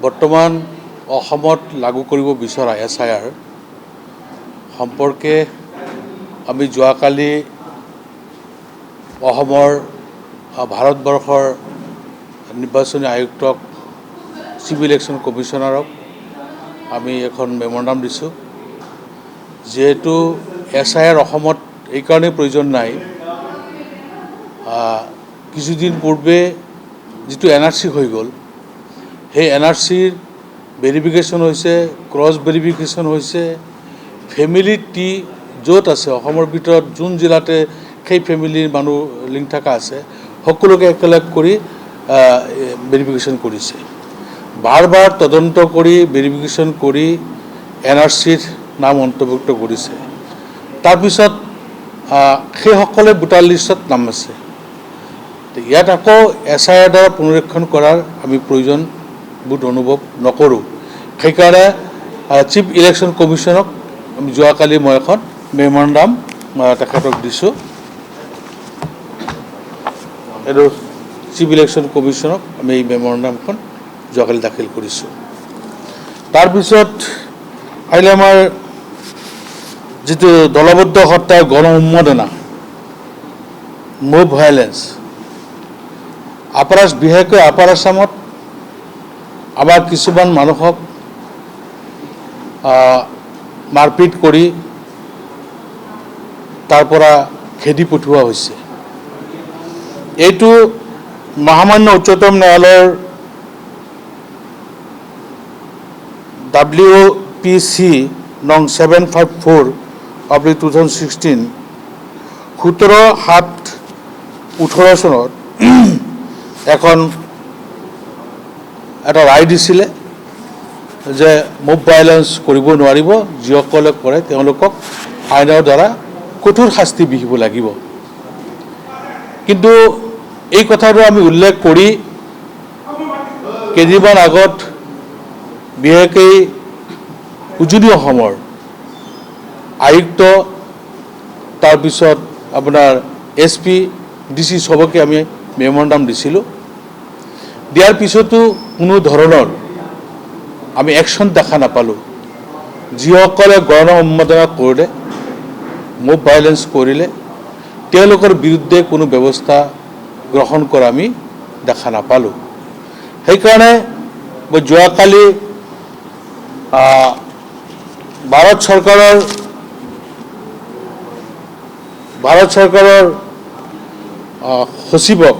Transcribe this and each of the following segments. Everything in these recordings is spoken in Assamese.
বৰ্তমান অসমত লাগু কৰিব বিচৰা SIR সম্পৰ্কে আমি যোৱাকালি অসমৰ ভাৰতবৰ্ষৰ নিৰ্বাচনী আয়ুক্তক চিফ ইলেকশ্যন কমিশ্যনাৰক আমি এখন মেম'ৰেণ্ডাম দিছোঁ। যিহেতু SIR অসমত এইকাৰণেই প্ৰয়োজন নাই, কিছুদিন পূৰ্বে যিটো NRC হৈ গ'ল, সেই NRCৰ ভেৰিফিকেশ্যন হৈছে, ক্ৰছ ভেৰিফিকেশ্যন হৈছে, ফেমিলি টি য'ত আছে অসমৰ ভিতৰত যোন জিলাতে সেই ফেমিলিৰ মানুহ লিংক থকা আছে সকলোকে একেলগ কৰি ভেৰিফিকেশ্যন কৰিছে। বাৰ বাৰ তদন্ত কৰি ভেৰিফিকেশ্যন কৰি NRCৰ নাম অন্তৰ্ভুক্ত কৰিছে। তাৰপিছত সেইসকলে ভোটাৰ লিষ্টত নাম আছে। ইয়াত আকৌ SIR দ্বাৰা পুনৰীক্ষণ কৰাৰ আমি প্ৰয়োজন বোধ অনুভৱ নকৰোঁ। সেইকাৰণে চিফ ইলেকশ্যন কমিশ্যনক যোৱাকালি মই এখন মেম'ৰেণ্ডাম তেখেতক দিছোঁ। এইটো চিফ ইলেকশ্যন কমিশ্যনক আমি এই মেম'ৰেণ্ডামখন যোৱাকালি দাখিল কৰিছোঁ। তাৰপিছত আহিলে আমাৰ যিটো দলবদ্ধ হত্যাৰ গণ উন্মাদনা, মব ভায়লেন্স, বিশেষকৈ আপাৰ আছামত আমাৰ কিছুমান মানুহক মাৰপিট কৰি তাৰ পৰা খেদি পঠিওৱা হৈছে। এইটো মহামান্য উচ্চতম ন্যায়ালয়ৰ WPC নং 754/2016 17/7/18 চনত এটা ৰায় দিছিলে যে মব ভায়লেন্স কৰিব নোৱাৰিব, যিসকলে কৰে তেওঁলোকক আইনৰ দ্বাৰা কঠোৰ শাস্তি বিহিব লাগিব। কিন্তু এই কথাটো আমি উল্লেখ কৰি কেইদিনমান আগত বিশেষকৈ উজনি অসমৰ আয়ুক্ত, তাৰপিছত আপোনাৰ SP, DC চবকে আমি মেম'ৰেণ্ডাম দিছিলোঁ। দিয়াৰ পিছতো কোনো ধৰণৰ আমি একশ্যন দেখা নাপালোঁ। যিসকলে গণ উন্মাদনা কৰিলে, মব ভায়লেন্স কৰিলে, তেওঁলোকৰ বিৰুদ্ধে কোনো ব্যৱস্থা গ্ৰহণ কৰা আমি দেখা নাপালোঁ। সেইকাৰণে মই যোৱাকালি ভাৰত চৰকাৰৰ সচিবক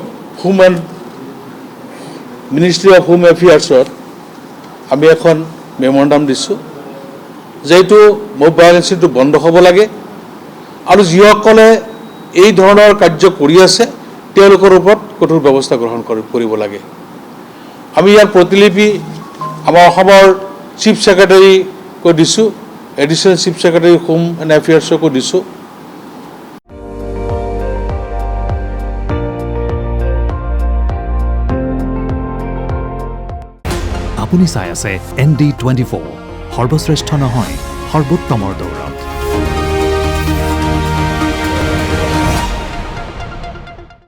মিনিষ্ট্ৰী অফ হোম এফেয়াৰ্ছত আমি এখন মেম'ৰেণ্ডাম দিছোঁ, যিহেতু মব ভায়লেন্সটো বন্ধ হ'ব লাগে আৰু যিসকলে এই ধৰণৰ কাৰ্য কৰি আছে তেওঁলোকৰ ওপৰত কঠোৰ ব্যৱস্থা গ্ৰহণ কৰিব লাগে। আমি ইয়াৰ প্ৰতিলিপি আমাৰ অসমৰ চিফ ছেক্ৰেটাৰীকো দিছোঁ, additional chief secretary home and এফেয়াৰ্ছকো দিছোঁ। আপুনি চাই আছে ND24, সৰ্বশ্ৰেষ্ঠ নহয় সৰ্বোত্তমৰ দৌৰ।